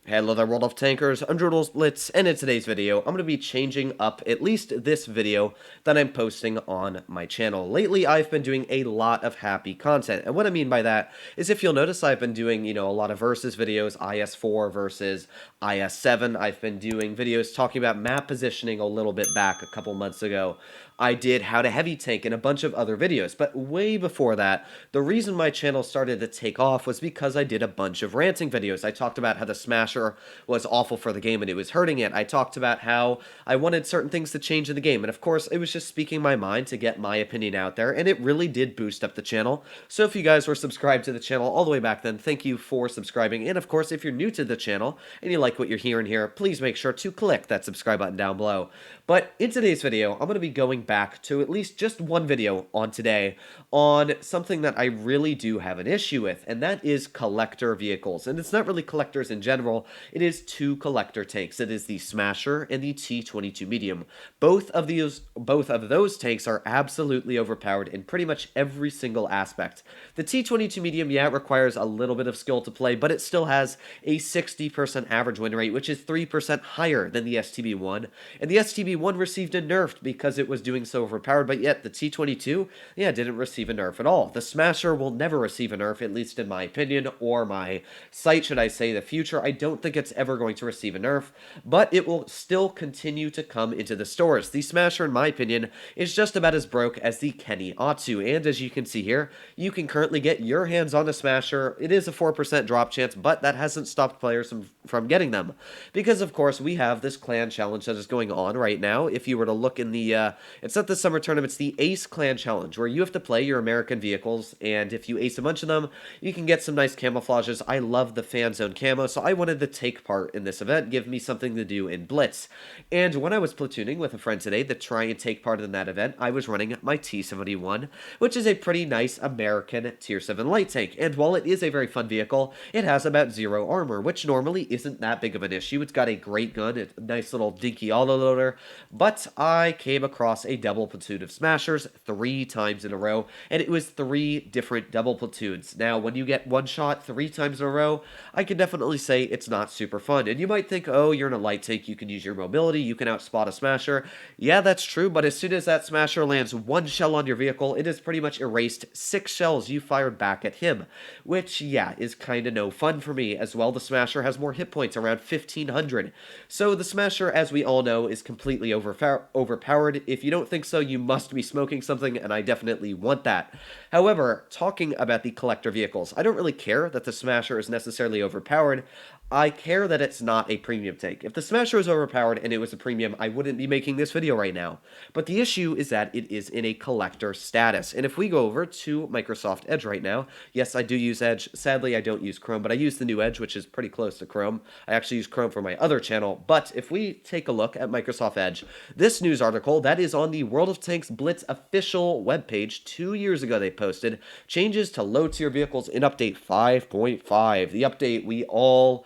Hello there, World of Tankers, I'm Blitz, and in today's video, I'm going to be changing up at least this video that I'm posting on my channel. Lately, I've been doing a lot of happy content, and what I mean by that is if you'll notice, I've been doing, a lot of versus videos, IS4 versus IS7. I've been doing videos talking about map positioning a little bit back a couple months ago. I did how to heavy tank and a bunch of other videos, but way before that, the reason my channel started to take off was because I did a bunch of ranting videos. I talked about how the Smasher was awful for the game and it was hurting it. I talked about how I wanted certain things to change in the game, and of course, it was just speaking my mind to get my opinion out there, and it really did boost up the channel. So if you guys were subscribed to the channel all the way back then, thank you for subscribing, and of course, if you're new to the channel and you like what you're hearing here, please make sure to click that subscribe button down below. But in today's video, I'm going to be going back to at least just one video on today on something that I really do have an issue with, and that is collector vehicles. And it's not really collectors in general, it is two collector tanks. It is the Smasher and the T-22 Medium. Both of those tanks are absolutely overpowered in pretty much every single aspect. The T-22 Medium, yeah, it requires a little bit of skill to play, but it still has a 60% average win rate, which is 3% higher than the STB-1, and the STB-1 received a nerf because it was doing so overpowered, but yet the T-22, yeah, didn't receive a nerf at all. The Smasher will never receive a nerf, at least in my opinion, or my sight, should I say, the future. I don't think it's ever going to receive a nerf, but it will still continue to come into the stores. The Smasher, in my opinion, is just about as broke as the Kenny Atsu, and as you can see here, you can currently get your hands on a Smasher. It is a 4% drop chance, but that hasn't stopped players from getting them, because of course we have this clan challenge that is going on right now. If you were to look in the, it's not the summer tournament, it's the Ace Clan Challenge, where you have to play your American vehicles, and if you ace a bunch of them, you can get some nice camouflages. I love the fan zone camo, so I wanted to take part in this event, give me something to do in Blitz. And when I was platooning with a friend today to try and take part in that event, I was running my T-71, which is a pretty nice American Tier 7 light tank, and while it is a very fun vehicle, it has about 0 armor, which normally isn't that big of an issue. It's got a great gun, a nice little dinky autoloader, but I came across a double platoon of Smashers 3 times in a row, and it was 3 different double platoons. Now, when you get one shot 3 times in a row, I can definitely say it's not super fun. And you might think, oh, you're in a light tank, you can use your mobility, you can outspot a Smasher. Yeah, that's true, but as soon as that Smasher lands 1 shell on your vehicle, it has pretty much erased 6 shells you fired back at him, which, yeah, is kinda no fun for me. As well, the Smasher has more hit points, around 1,500. So the Smasher, as we all know, is completely overpowered. If you don't think so, you must be smoking something, and I definitely want that. However, talking about the collector vehicles, I don't really care that the Smasher is necessarily overpowered. I care that it's not a premium tank. If the Smasher was overpowered and it was a premium, I wouldn't be making this video right now. But the issue is that it is in a collector status. And if we go over to Microsoft Edge right now, yes, I do use Edge. Sadly, I don't use Chrome, but I use the new Edge, which is pretty close to Chrome. I actually use Chrome for my other channel. But if we take a look at Microsoft Edge, this news article that is on the World of Tanks Blitz official webpage 2 years ago they posted, changes to low-tier vehicles in update 5.5. The update we all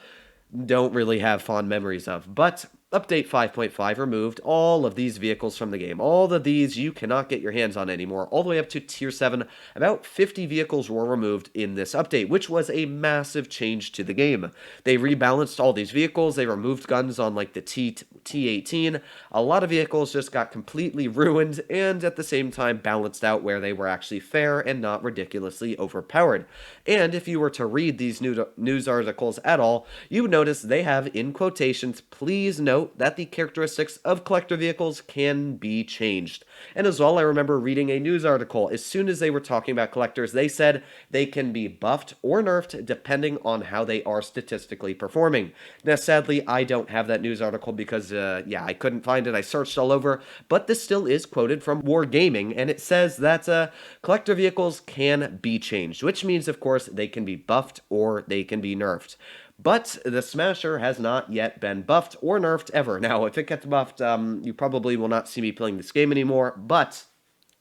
don't really have fond memories of, but Update 5.5 removed all of these vehicles from the game. All of these you cannot get your hands on anymore, all the way up to Tier 7. About 50 vehicles were removed in this update, which was a massive change to the game. They rebalanced all these vehicles, they removed guns on like the T18. A lot of vehicles just got completely ruined, and at the same time balanced out where they were actually fair and not ridiculously overpowered. And if you were to read these news articles at all, you would notice they have, in quotations, please note that the characteristics of collector vehicles can be changed. And as well, I remember reading a news article. As soon as they were talking about collectors, they said they can be buffed or nerfed depending on how they are statistically performing. Now, sadly, I don't have that news article because, yeah, I couldn't find it. I searched all over, but this still is quoted from Wargaming, and it says that collector vehicles can be changed, which means, of course, they can be buffed or they can be nerfed. But the Smasher has not yet been buffed or nerfed ever. Now, if it gets buffed, you probably will not see me playing this game anymore, but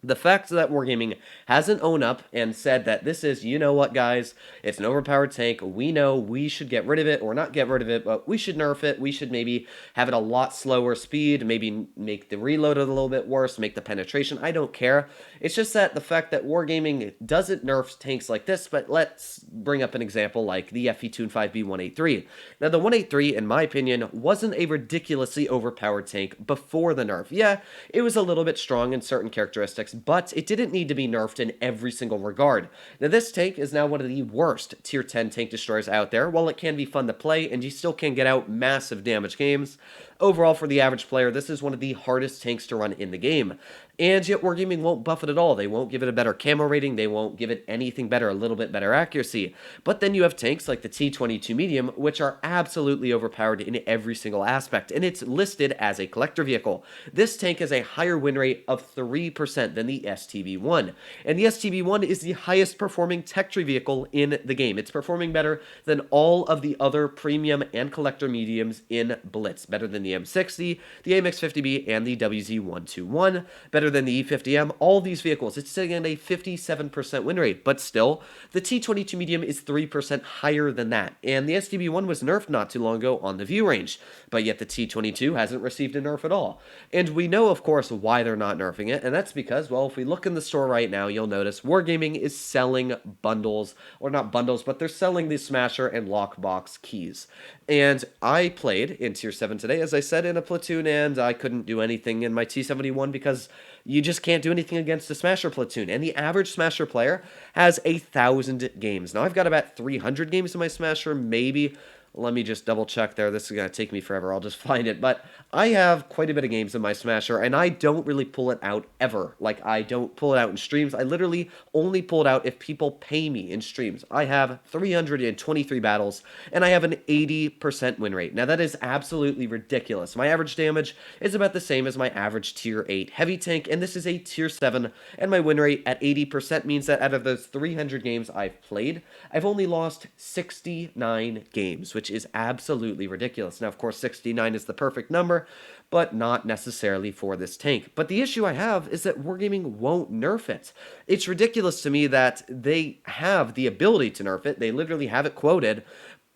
The fact that Wargaming hasn't owned up and said that this is, you know what, guys, it's an overpowered tank. We know we should get rid of it, or not get rid of it, but we should nerf it. We should maybe have it a lot slower speed, maybe make the reload a little bit worse, make the penetration. I don't care. It's just that the fact that Wargaming doesn't nerf tanks like this, but let's bring up an example like the FE-Toon-5B 183. Now, the 183, in my opinion, wasn't a ridiculously overpowered tank before the nerf. Yeah, it was a little bit strong in certain characteristics, but it didn't need to be nerfed in every single regard. Now, this tank is now one of the worst tier 10 tank destroyers out there. While it can be fun to play and you still can get out massive damage games, overall for the average player, this is one of the hardest tanks to run in the game. And yet Wargaming won't buff it at all. They won't give it a better camo rating. They won't give it anything better, a little bit better accuracy. But then you have tanks like the T-22 Medium, which are absolutely overpowered in every single aspect. And it's listed as a collector vehicle. This tank has a higher win rate of 3% than the STB-1. And the STB-1 is the highest performing tech tree vehicle in the game. It's performing better than all of the other premium and collector mediums in Blitz. Better than the M60, the AMX-50B, and the WZ-121. Better than the E50M, all these vehicles. It's sitting at a 57% win rate, but still, the T-22 Medium is 3% higher than that, and the STB-1 was nerfed not too long ago on the view range, but yet the T-22 hasn't received a nerf at all. And we know, of course, why they're not nerfing it, and that's because, well, if we look in the store right now, you'll notice Wargaming is selling bundles, or not bundles, but they're selling the Smasher and Lockbox keys. And I played in Tier 7 today, as I said, in a platoon, and I couldn't do anything in my T-71 because you just can't do anything against the Smasher platoon. And the average Smasher player has 1,000 games. Now, I've got about 300 games in my Smasher, maybe. Let me just double check there. This is going to take me forever. I'll just find it. But I have quite a bit of games in my Smasher, and I don't really pull it out ever. Like, I don't pull it out in streams. I literally only pull it out if people pay me in streams. I have 323 battles, and I have an 80% win rate. Now, that is absolutely ridiculous. My average damage is about the same as my average Tier 8 heavy tank, and this is a Tier 7, and my win rate at 80% means that out of those 300 games I've played, I've only lost 69 games, which is absolutely ridiculous. Now, of course, 69 is the perfect number, but not necessarily for this tank. But the issue I have is that Wargaming won't nerf it. It's ridiculous to me that they have the ability to nerf it. They literally have it quoted,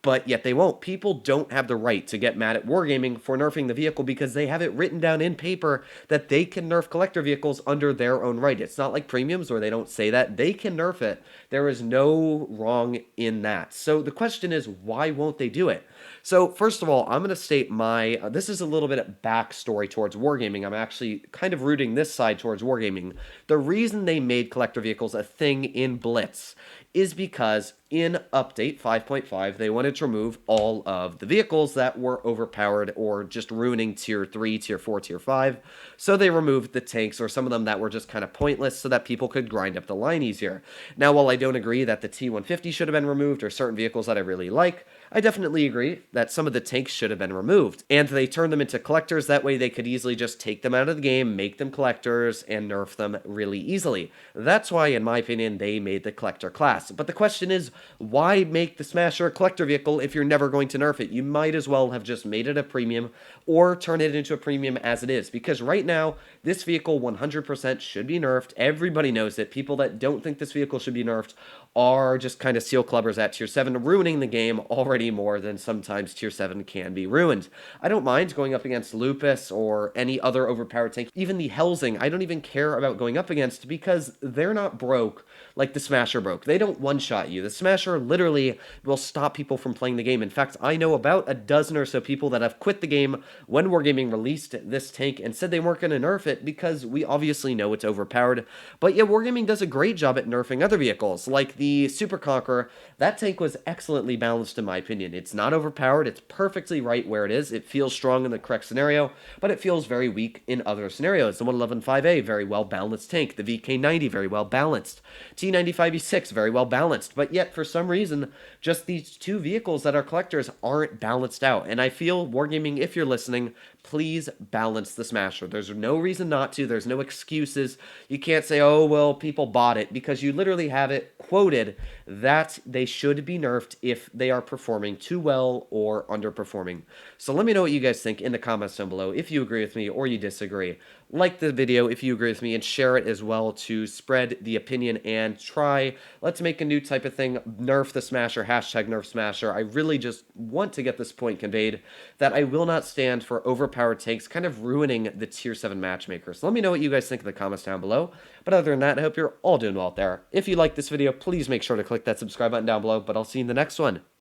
but yet they won't. People don't have the right to get mad at Wargaming for nerfing the vehicle because they have it written down in paper that they can nerf collector vehicles under their own right. It's not like premiums where they don't say that. They can nerf it. There is no wrong in that. So the question is, why won't they do it? So first of all, I'm going to state my, this is a little bit of backstory towards Wargaming. I'm actually kind of rooting this side towards Wargaming. The reason they made collector vehicles a thing in Blitz is because in Update 5.5, they wanted to remove all of the vehicles that were overpowered or just ruining Tier 3, Tier 4, Tier 5. So they removed the tanks or some of them that were just kind of pointless so that people could grind up the line easier. Now, while I don't agree that the T-150 should have been removed or certain vehicles that I really like, I definitely agree that some of the tanks should have been removed. And they turned them into collectors. That way they could easily just take them out of the game, make them collectors, and nerf them really easily. That's why, in my opinion, they made the collector class. But the question is, why make the Smasher a collector vehicle if you're never going to nerf it? You might as well have just made it a premium or turn it into a premium as it is. Because right now, this vehicle 100% should be nerfed. Everybody knows it. People that don't think this vehicle should be nerfed are just kind of seal clubbers at Tier 7, ruining the game already more than sometimes Tier 7 can be ruined. I don't mind going up against Lupus or any other overpowered tank. Even the Helsing, I don't even care about going up against because they're not broke like the Smasher broke. They don't one-shot you. The Smasher literally will stop people from playing the game. In fact, I know about a dozen or so people that have quit the game when Wargaming released this tank and said they weren't going to nerf it because we obviously know it's overpowered. But yeah, Wargaming does a great job at nerfing other vehicles, like the Super Conqueror. That tank was excellently balanced in my opinion. It's not overpowered. It's perfectly right where it is. It feels strong in the correct scenario, but it feels very weak in other scenarios. The 111.5A, very well balanced tank. The VK90, very well balanced. T95E6, very well balanced. But yet, for some reason, just these two vehicles that are collectors aren't balanced out. And I feel, Wargaming, if you're listening, listening, please balance the Smasher. There's no reason not to. There's no excuses. You can't say, oh, well, people bought it, because you literally have it quoted that they should be nerfed if they are performing too well or underperforming. So let me know what you guys think in the comments down below, if you agree with me or you disagree. Like the video if you agree with me, and share it as well to spread the opinion and let's make a new type of thing, nerf the Smasher, hashtag nerf Smasher. I really just want to get this point conveyed that I will not stand for overpowered tanks kind of ruining the tier 7 matchmaker. So let me know what you guys think in the comments down below. But other than that, I hope you're all doing well out there. If you like this video, please make sure to click that subscribe button down below, but I'll see you in the next one.